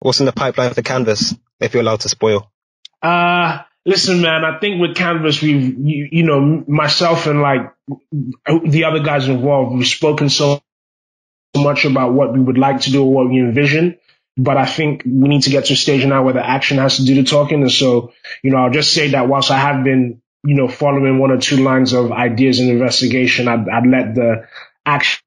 What's in the pipeline for Canvas, if you're allowed to spoil? Listen, man, I think with Canvas, myself and like the other guys involved, we've spoken so much about what we would like to do or what we envision. But I think we need to get to a stage now where the action has to do the talking. And so, I'll just say that whilst I have been, following one or two lines of ideas and investigation, I'd let the action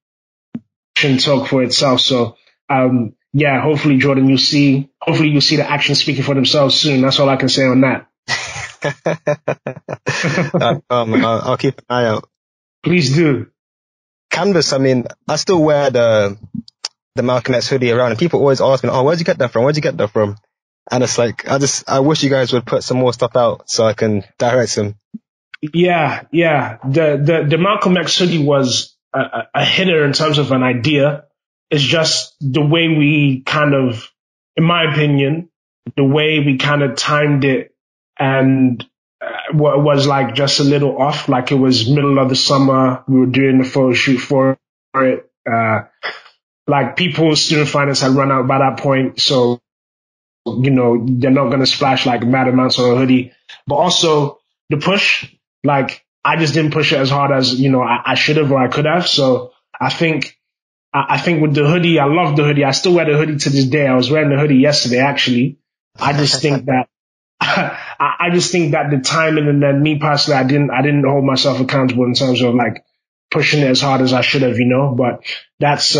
talk for itself. So, hopefully, Jordan, you'll see the action speaking for themselves soon. That's all I can say on that. I'll keep an eye out. Please do. Canvas, I mean, I still wear the Malcolm X hoodie around, and people always ask me, where'd you get that from? Where'd you get that from? And it's like, I wish you guys would put some more stuff out so I can direct them. Yeah. The Malcolm X hoodie was a hitter in terms of an idea. It's just the way we kind of, in my opinion, the way we kind of timed it and was like just a little off. Like it was middle of the summer. We were doing the photo shoot for it. Like student finance had run out by that point. So, they're not going to splash like mad amounts on a hoodie, but also the push, like I just didn't push it as hard as, I should have or I could have. So I think with the hoodie, I love the hoodie. I still wear the hoodie to this day. I was wearing the hoodie yesterday, actually. I just think that, the timing and then me personally, I didn't hold myself accountable in terms of like pushing it as hard as I should have, but that's,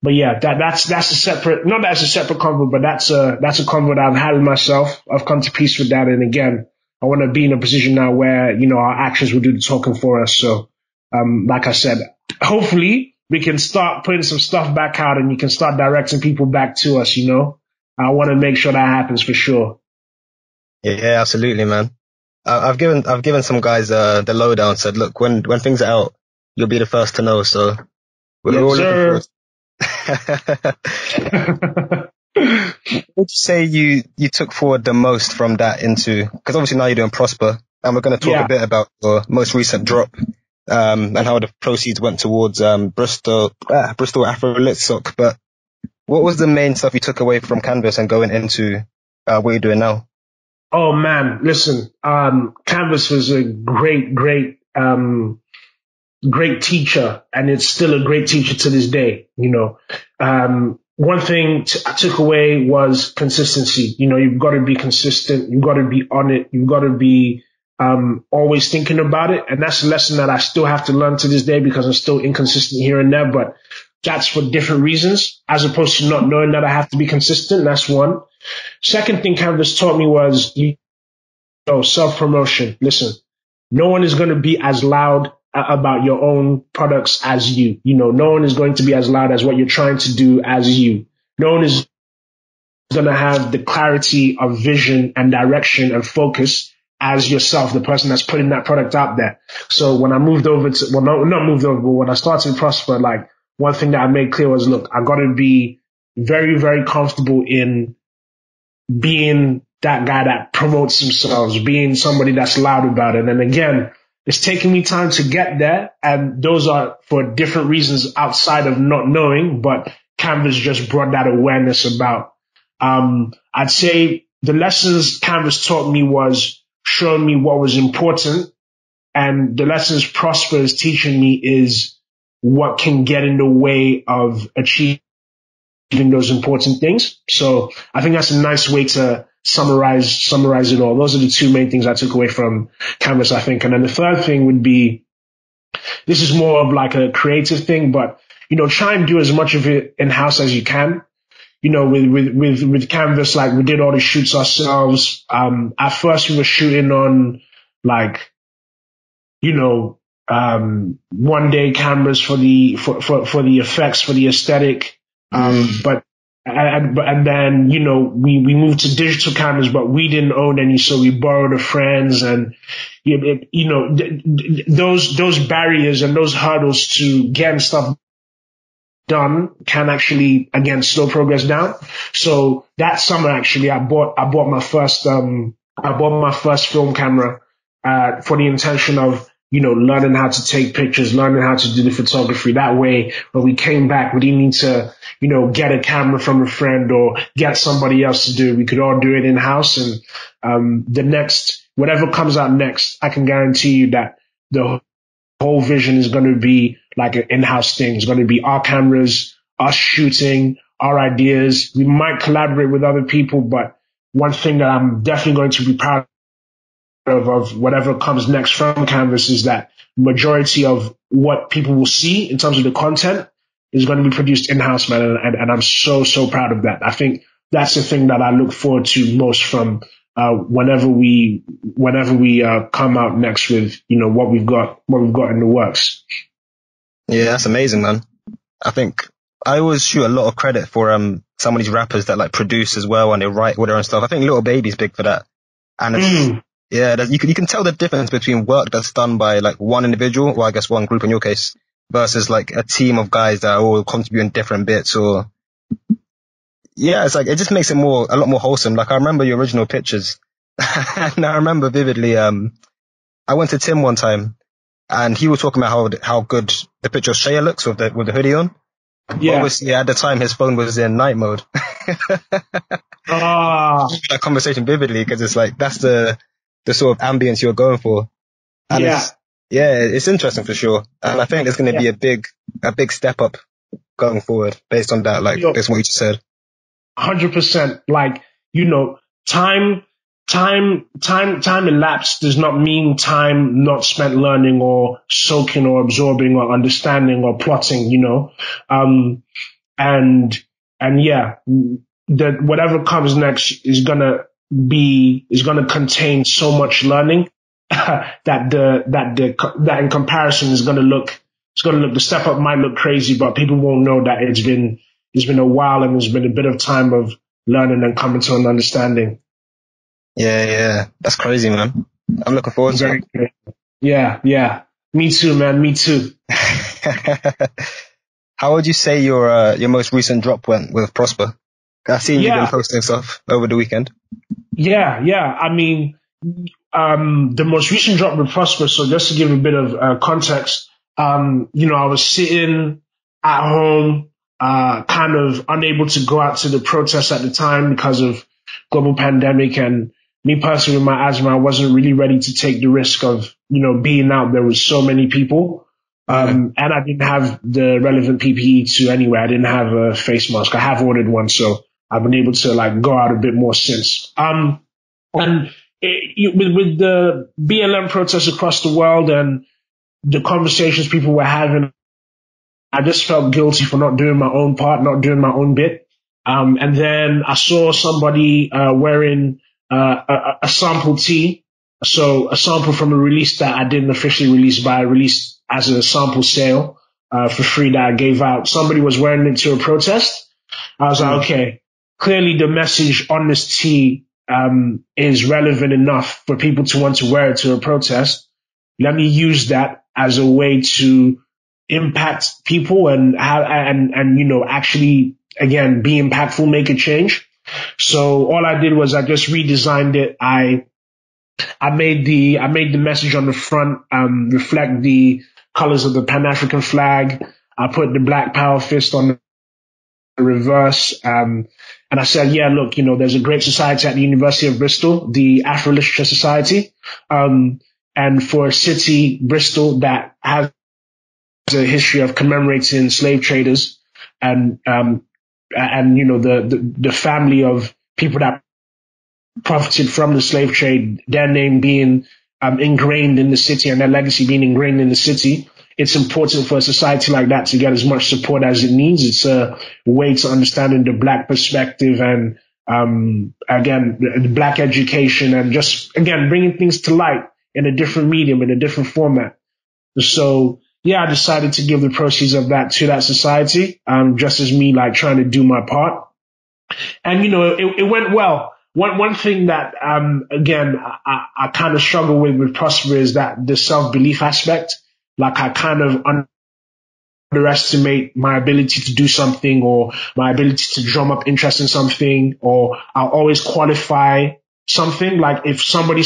that's a separate, not that it's a separate convo, but that's a convo that I've had with myself. I've come to peace with that. And again, I want to be in a position now where, our actions will do the talking for us. So, like I said, hopefully we can start putting some stuff back out and you can start directing people back to us, I want to make sure that happens for sure. Yeah, absolutely, man. I've given some guys, the lowdown, said, look, when things are out, you'll be the first to know. So we're all looking forward. What would you say you took forward the most from that into, because obviously now you're doing Prosper, and we're going to talk a bit about your most recent drop, and how the proceeds went towards Bristol Afro Lit Sock. But what was the main stuff you took away from Canvas and going into what you're doing now? Oh man, listen, Canvas was a great teacher, and it's still a great teacher to this day. One thing I took away was consistency. You've got to be consistent. You've got to be on it. You've got to be always thinking about it. And that's a lesson that I still have to learn to this day because I'm still inconsistent here and there, but that's for different reasons as opposed to not knowing that I have to be consistent. That's one. Second thing Canvas taught me was, self-promotion. Listen, no one is going to be as loud about your own products as you. No one is going to be as loud as what you're trying to do as you. No one is going to have the clarity of vision and direction and focus as yourself, the person that's putting that product out there. So when I moved over to, not moved over, but when I started Prosper, like one thing that I made clear was, look, I got to be very, very comfortable in being that guy that promotes themselves, being somebody that's loud about it. And again, it's taken me time to get there, and those are for different reasons outside of not knowing, but Canvas just brought that awareness about. I'd say the lessons Canvas taught me was showing me what was important, and the lessons Prosper is teaching me is what can get in the way of achieving those important things. So I think that's a nice way to summarize it all. Those are the two main things I took away from Canvas, I think. And then the third thing would be, this is more of like a creative thing, but, try and do as much of it in-house as you can. With Canvas, like we did all the shoots ourselves. At first we were shooting on like, 1 day cameras for the effects, for the aesthetic. And then, we moved to digital cameras, but we didn't own any, so we borrowed a friend's, and, those barriers and those hurdles to getting stuff done can actually, again, slow progress down. So that summer, actually, I bought my first film camera, for the intention of learning how to take pictures, learning how to do the photography. That way, when we came back, we didn't need to, get a camera from a friend or get somebody else to do it. We could all do it in house. And whatever comes out next, I can guarantee you that the whole vision is going to be like an in-house thing. It's going to be our cameras, us shooting, our ideas. We might collaborate with other people, but one thing that I'm definitely going to be proud of whatever comes next from Canvas is that majority of what people will see in terms of the content is going to be produced in-house, man. And I'm so, so proud of that. I think that's the thing that I look forward to most from whenever we come out next with, what we've got in the works. Yeah, that's amazing, man. I think I always shoot a lot of credit for some of these rappers that like produce as well and they write with their own stuff. I think Lil Baby's big for that. And it's, you can tell the difference between work that's done by like one individual, or I guess one group in your case, versus like a team of guys that are all contributing different bits. Or it's like, it just makes it a lot more wholesome. Like I remember your original pictures and I remember vividly, I went to Tim one time and he was talking about how good the picture of Shea looks with the hoodie on. Yeah. Obviously at the time his phone was in night mode. That conversation vividly because it's like, that's the sort of ambience you're going for. And it's interesting for sure. And I think there's going to be a big step up going forward based on that, like based on what you just said. 100%. Like, time elapsed does not mean time not spent learning or soaking or absorbing or understanding or plotting, that whatever comes next is gonna contain so much learning that in comparison is gonna look the step up might look crazy, but people won't know that it's been a while and there's been a bit of time of learning and coming to an understanding. Yeah. That's crazy, man. I'm looking forward to it. Yeah. Me too, man. Me too. How would you say your most recent drop went with Prosper? I've seen you've been posting stuff over the weekend. Yeah. I mean, the most recent drop with Prosper. So just to give a bit of context, I was sitting at home, kind of unable to go out to the protests at the time because of global pandemic, and me personally with my asthma, I wasn't really ready to take the risk of, being out there with so many people. And I didn't have the relevant PPE to anywhere. I didn't have a face mask. I have ordered one, so I've been able to like go out a bit more since. And with the BLM protests across the world and the conversations people were having, I just felt guilty for not doing my own part, not doing my own bit. And then I saw somebody wearing a sample tee. So a sample from a release that I didn't officially release, but I released as a sample sale for free that I gave out. Somebody was wearing it to a protest. I was like, okay, clearly the message on this tee is relevant enough for people to want to wear it to a protest. Let me use that as a way to impact people and actually, again, be impactful, make a change. So all I did was I just redesigned it. I made the message on the front reflect the colors of the Pan-African flag. I put the Black Power fist on the reverse. And I said, look, there's a great society at the University of Bristol, the Afro Literature Society. And for a city, Bristol, that has a history of commemorating slave traders and the family of people that profited from the slave trade, their name being ingrained in the city and their legacy being ingrained in the city. It's important for a society like that to get as much support as it needs. It's a way to understanding the Black perspective and, again, the Black education and just, again, bringing things to light in a different medium, in a different format. So, I decided to give the proceeds of that to that society, just as me, like, trying to do my part. And, it went well. One thing that, again, I kind of struggle with Prosper is that the self-belief aspect. Like, I kind of underestimate my ability to do something or my ability to drum up interest in something, or I'll always qualify something. Like, if somebody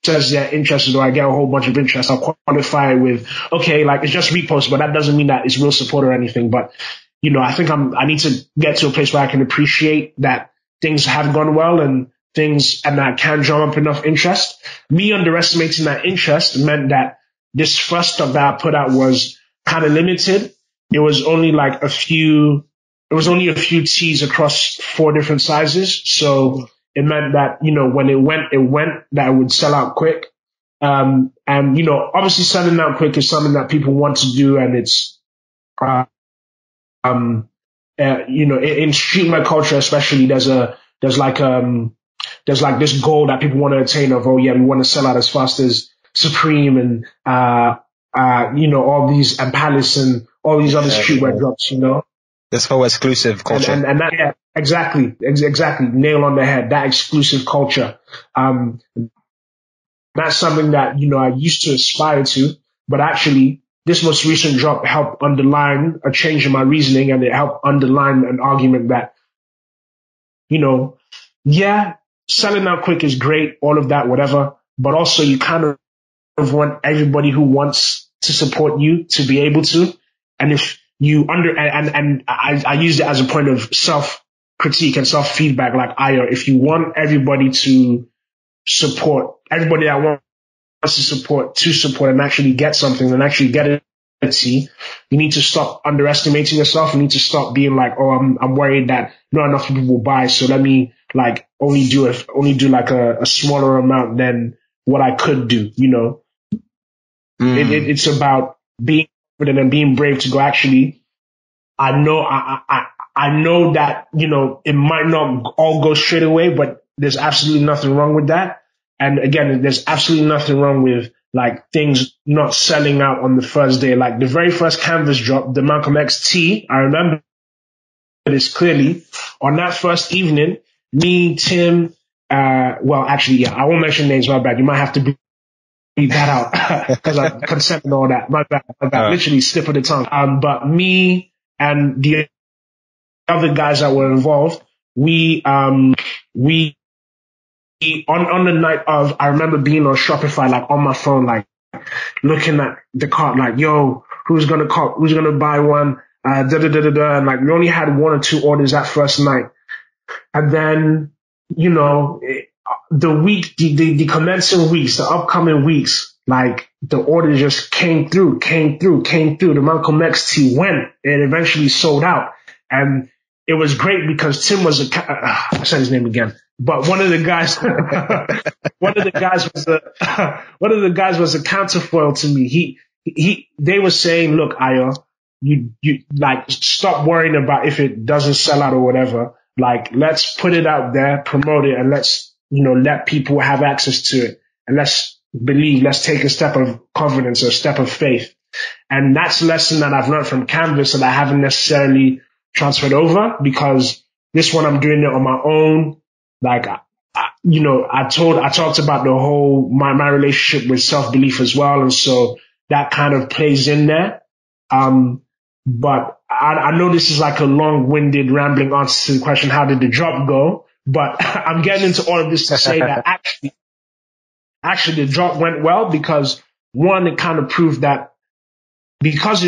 says they're interested or I get a whole bunch of interest, I'll qualify it with, okay, like it's just repost, but that doesn't mean that it's real support or anything. But, you know, I think I need to get to a place where I can appreciate that things have gone well and that can drum up enough interest. Me underestimating that interest meant that this first stuff that I put out was kind of limited. It was only like a few tees across 4 different sizes. So it meant that, you know, when it went, that it would sell out quick. And, you know, obviously selling out quick is something that people want to do. And it's, you know, in streetwear culture, especially, there's like this goal that people want to attain of, oh yeah, we want to sell out as fast as Supreme and, you know, all these, and Palace and all these other streetwear drops, you know. This whole exclusive culture. And that, yeah, exactly. Nail on the head. That exclusive culture. That's something that, you know, I used to aspire to, but actually this most recent drop helped underline a change in my reasoning, and it helped underline an argument that, you know, yeah, selling out quick is great, all of that, whatever, but also you kind of want everybody who wants to support you to be able to. And if you I use it as a point of self-critique and self-feedback, like if you want everybody to support, everybody that wants to support and actually get something and actually get it, you need to stop underestimating yourself. You need to stop being like, oh, I'm worried that not enough people will buy, so let me like only do like a smaller amount than what I could do, you know. It's about being confident and being brave to go, actually, I know that, you know, it might not all go straight away, but there's absolutely nothing wrong with that. And again, there's absolutely nothing wrong with like things not selling out on the first day. Like the very first Canvas drop, the Malcolm X tee, I remember this clearly. On that first evening, me, Tim, well, actually, yeah, I won't mention names, my bad. You might have to bleep that out because I consent and all that. My bad. Literally slip of the tongue. But me and the other guys that were involved, we on the night of, I remember being on Shopify, like on my phone, like looking at the cart, like, yo, who's gonna buy one? And like we only had 1 or 2 orders that first night. And then, you know, the commencing weeks, the upcoming weeks, like the orders just came through. The Malcolm X tee went and eventually sold out. And it was great because Tim was I said his name again, but one of the guys was a counterfoil to me. They were saying, look, Ayo, you like stop worrying about if it doesn't sell out or whatever. Like, let's put it out there, promote it, and let's, you know, let people have access to it. And let's take a step of confidence or a step of faith. And that's a lesson that I've learned from Canvas that I haven't necessarily transferred over, because this one I'm doing it on my own. Like, you know, I talked about the whole, my relationship with self-belief as well. And so that kind of plays in there. But I know this is like a long-winded, rambling answer to the question, how did the drop go? But I'm getting into all of this to say that actually the drop went well, because one, it kind of proved that because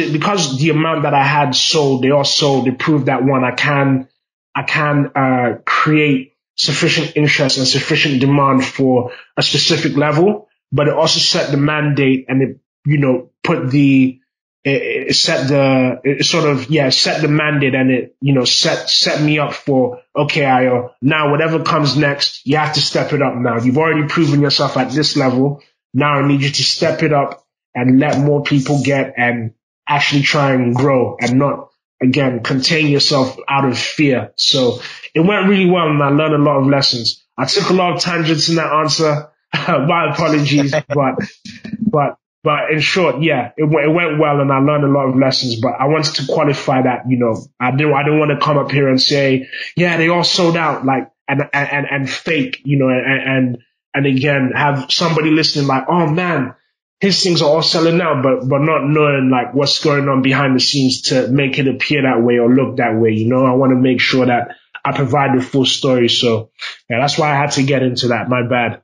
the amount that I had sold, they all sold, it proved that one, I can create sufficient interest and sufficient demand for a specific level, but it also set the mandate, and it, you know, set the mandate, and it, you know, set me up for, okay, Ayo, now whatever comes next, you have to step it up now. You've already proven yourself at this level. Now I need you to step it up and let more people get and actually try and grow, and not, again, contain yourself out of fear. So it went really well, and I learned a lot of lessons. I took a lot of tangents in that answer. My apologies, but in short, yeah, it went well, and I learned a lot of lessons. But I wanted to qualify that, you know, I didn't want to come up here and say, yeah, they all sold out, like, and fake, you know, and again, have somebody listening like, oh man, his things are all selling out, but not knowing like what's going on behind the scenes to make it appear that way or look that way. You know, I want to make sure that I provide the full story. So yeah, that's why I had to get into that. My bad.